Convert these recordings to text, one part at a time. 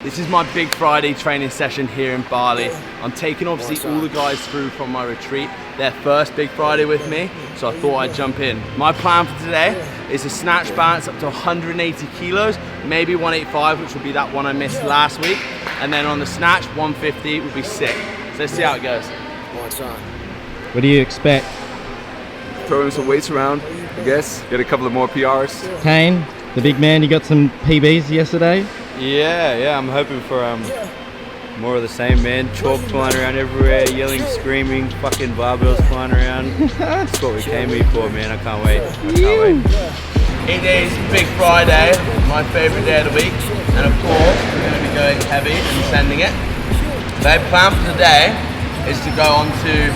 This is my big Friday training session here in Bali. I'm taking obviously all the guys through from my retreat, their first big Friday with me, so I thought I'd jump in. My plan for today is to snatch balance up to 180 kilos, maybe 185, which would be that one I missed last week, and then on the snatch, 150 would be sick. So let's see how it goes. What do you expect? Throwing some weights around, I guess. Get a couple of more PRs. Kane, the big man, you got some PBs yesterday? Yeah, I'm hoping for more of the same, man. Chalk flying around everywhere, yelling, screaming, fucking barbells flying around. That's what we came here for, man. I can't wait. It is Big Friday, my favourite day of the week, and of course we're going to be going heavy and sending it. The plan for today is to go on to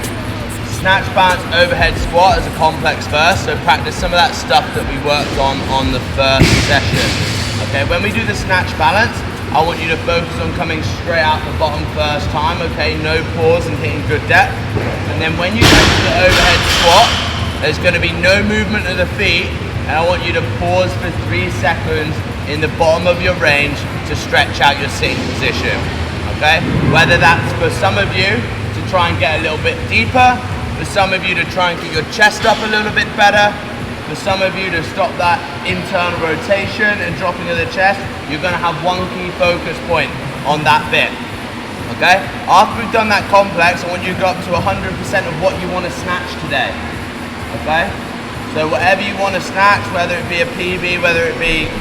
snatch, balance, overhead squat as a complex first, so practice some of that stuff that we worked on the first session. Okay, when we do the snatch balance, I want you to focus on coming straight out the bottom first time, okay, no pause and hitting good depth. And then when you go to the overhead squat, there's going to be no movement of the feet, and I want you to pause for 3 seconds in the bottom of your range to stretch out your sitting position, okay? Whether that's for some of you to try and get a little bit deeper, for some of you to try and get your chest up a little bit better, for some of you to stop that internal rotation and dropping of the chest, you're going to have one key focus point on that bit, okay? After we've done that complex, I want you to go up to 100% of what you want to snatch today, okay? So whatever you want to snatch, whether it be a PB, whether it be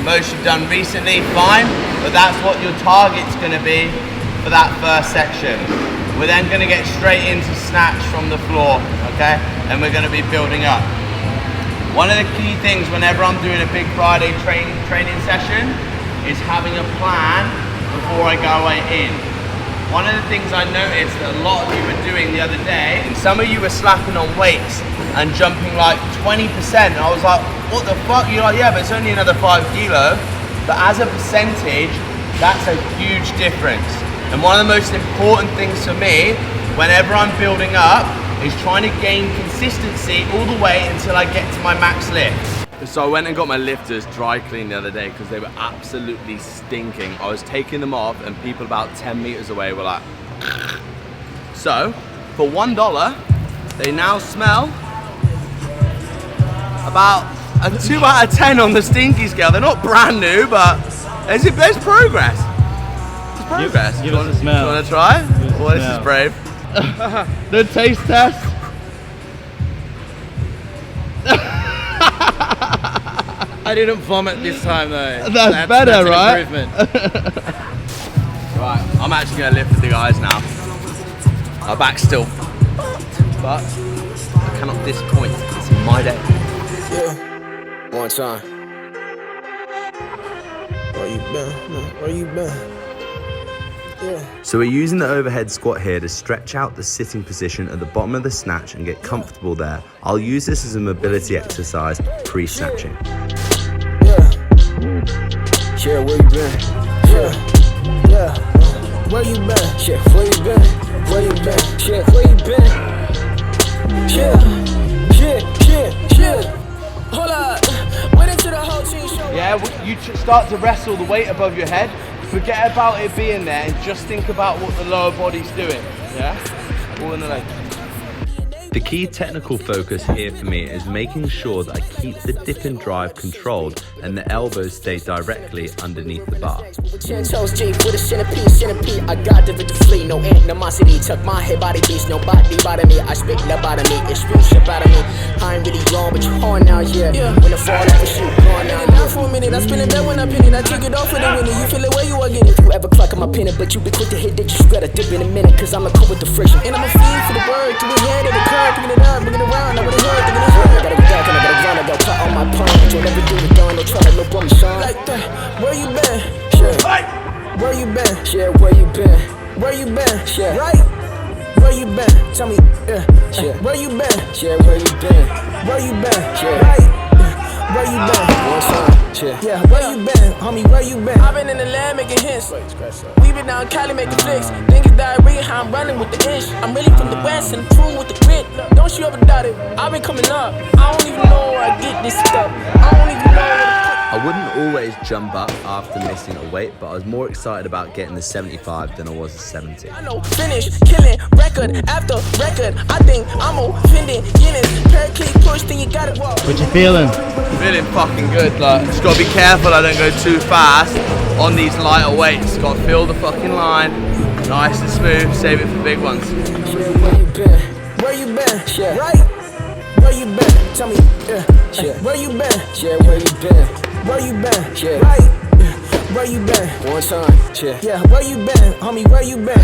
most you've done recently, fine, but that's what your target's going to be for that first section. We're then going to get straight into snatch from the floor, okay? And we're going to be building up. One of the key things whenever I'm doing a big Friday training session is having a plan before I go in. One of the things I noticed that a lot of you were doing the other day, and some of you were slapping on weights and jumping like 20%. And I was like, what the fuck? You're like, yeah, but it's only another 5 kilo. But as a percentage, that's a huge difference. And one of the most important things for me, whenever I'm building up, is trying to gain consistency all the way until I get to my max lift. So I went and got my lifters dry cleaned the other day because they were absolutely stinking. I was taking them off and people about 10 meters away were like, so for $1, they now smell about a 2 out of 10 on the stinky scale. They're not brand new, but there's progress. There's progress. Give us a smell. You want to try? Oh, this is brave. The taste test. I didn't vomit this time though. That's better, an right? Improvement. Right, I'm actually going to lift with the guys now. My back's still fucked, but I cannot disappoint. It's my day. Yeah, one time. Where you been? Where you been? Yeah. So we're using the overhead squat here to stretch out the sitting position at the bottom of the snatch and get comfortable there. I'll use this as a mobility exercise pre-snatching. Yeah, where you been? Yeah. Where you been? Shit, where you been? Where you been? Shit, where you been? Yeah. Hold up. Went into the whole team show. Yeah, you start to wrestle the weight above your head. Forget about it being there and just think about what the lower body's doing. Yeah? All in the leg. The key technical focus here for me is making sure that I keep the dip and drive controlled and the elbows stay directly underneath the bar. 10 toes deep with a centipede. I got the flee, no animosity. Tuck my head body beast, no body bottom me. I speak lobotomy, it speaks shit out of me. I ain't really wrong, but you hard now, yeah. When I fall off the shoot, gone now. Down for a minute, I spin it back when I pin it. I take it off for the winner. You feel it where you are getting. If you ever clock on my pin it, but you be quick to hit that, you gotta dip in a minute, cause I'm a cool with the friction. And I'm a fiend for the bird, to the head of the curve. Picking it up, bringing it around, now with his head, thinking it's right. I gotta get back and I gotta run, I gotta cut on my palm. Join everything we done, don't try to look on me, son. Like that, where you been? Shit. Where you been? Shit, where you been? Where you been? Shit, right? Where you been? Tell me, shit. Where you been? Shit, where you been? Where you been? Shit, right? Where you been? One time, shit. Yeah, where you been? Homie, where you been? I've been in the land making hits. We been down Cali making flicks. Think it's diarrhea, how I'm running with the ish. I'm really from the west and true with the grit. Don't you ever doubt it. I've been coming up. I don't even know where I get this stuff. I don't even know where to put I wouldn't always jump up after missing a weight, but I was more excited about getting the 75 than I was the 70. I know, finish, killing, record after record. I think I'm offending, Guinness, parakeet push, then you gotta walk. What you feeling? Feeling fucking good. Like, just gotta be careful I don't go too fast on these lighter weights. Gotta feel the fucking line, nice and smooth. Save it for big ones. Where you been? Where you been? Yeah. Right? Where you been? Tell me. Yeah. Where you been? Yeah. Where you been? Where you been? Yeah. Right? Where you been? One time. Yeah. Where you been? Homie, where you been?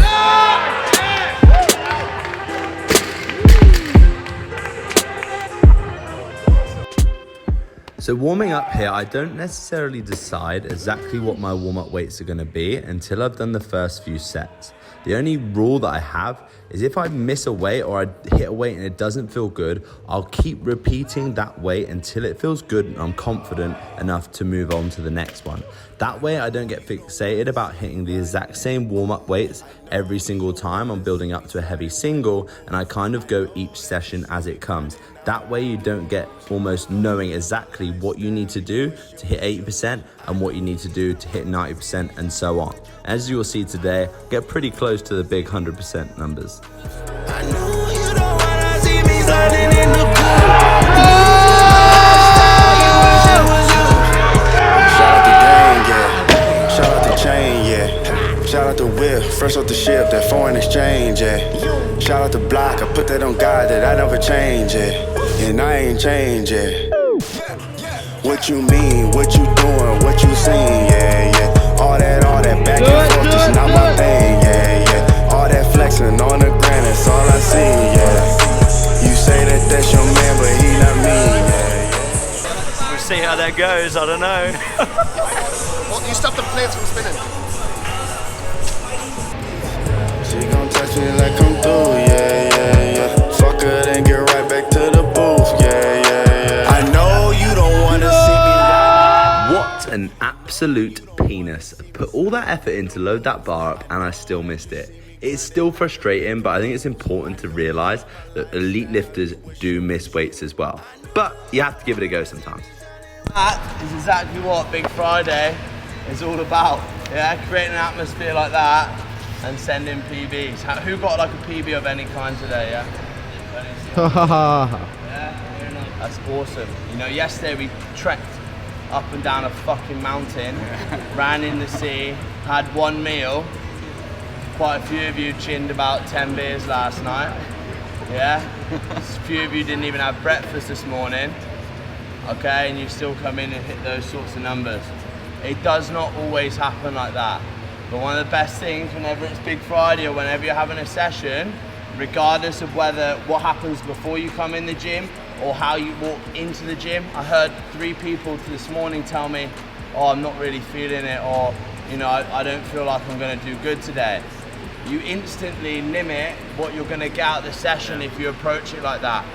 So warming up here, I don't necessarily decide exactly what my warm-up weights are gonna be until I've done the first few sets. The only rule that I have is if I miss a weight or I hit a weight and it doesn't feel good, I'll keep repeating that weight until it feels good and I'm confident enough to move on to the next one. That way I don't get fixated about hitting the exact same warm-up weights every single time I'm building up to a heavy single, and I kind of go each session as it comes. That way you don't get almost knowing exactly what you need to do to hit 80% and what you need to do to hit 90% and so on. As you will see today, get pretty close to the big 100% numbers. I know you don't wanna see me sliding in the Shout out the chain, yeah. Shout out the whip, fresh off the ship, that foreign exchange, yeah. Shout out the block, I put that on God that I never change, yeah. And I ain't change, yeah. What you mean, what you doing, what you seen, yeah, yeah. All that back and forth, this not my thing, yeah, yeah. All that flexing on the ground, that's all I see, yeah. You say that that's your man, but he not me, yeah, yeah. We'll see how that goes, I don't know. Well, you stop the plates from spinning. She gon' touch me like I'm through, yeah, yeah, yeah. Fuck her, then get right back to the booth, yeah, yeah, yeah. I know you don't wanna see me. What an absolute penis. I put all that effort in to load that bar up and I still missed it. It's still frustrating, but I think it's important to realize that elite lifters do miss weights as well. But you have to give it a go sometimes. That is exactly what Big Friday is all about. Yeah, creating an atmosphere like that and sending PBs. Who got like a PB of any kind today, yeah? Yeah, that's awesome. You know, yesterday we trekked up and down a fucking mountain, ran in the sea, had one meal. Quite a few of you chinned about 10 beers last night. Yeah, a few of you didn't even have breakfast this morning. Okay, and you still come in and hit those sorts of numbers. It does not always happen like that. But one of the best things whenever it's Big Friday or whenever you're having a session, regardless of what happens before you come in the gym or how you walk into the gym. I heard 3 people this morning tell me, oh, I'm not really feeling it, or you know, I don't feel like I'm gonna do good today. You instantly limit what you're gonna get out of the session if you approach it like that.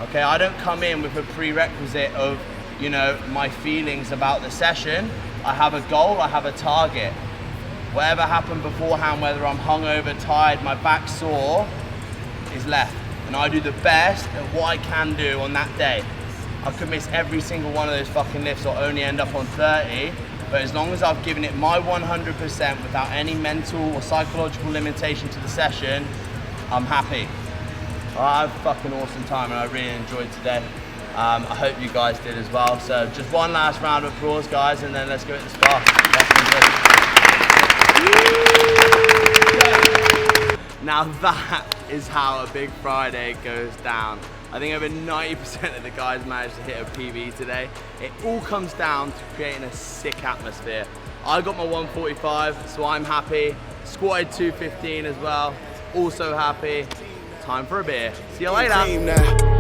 Okay, I don't come in with a prerequisite of, you know, my feelings about the session. I have a goal, I have a target. Whatever happened beforehand, whether I'm hungover, tired, my back sore, is left. And I do the best at what I can do on that day. I could miss every single one of those fucking lifts or only end up on 30, but as long as I've given it my 100% without any mental or psychological limitation to the session, I'm happy. I had a fucking awesome time and I really enjoyed today. I hope you guys did as well. So just one last round of applause, guys, and then let's go at the spa. Now that is how a Big Friday goes down. I think over 90% of the guys managed to hit a PB today. It all comes down to creating a sick atmosphere. I got my 145, so I'm happy. Squatted 215 as well, also happy. Time for a beer. See you later.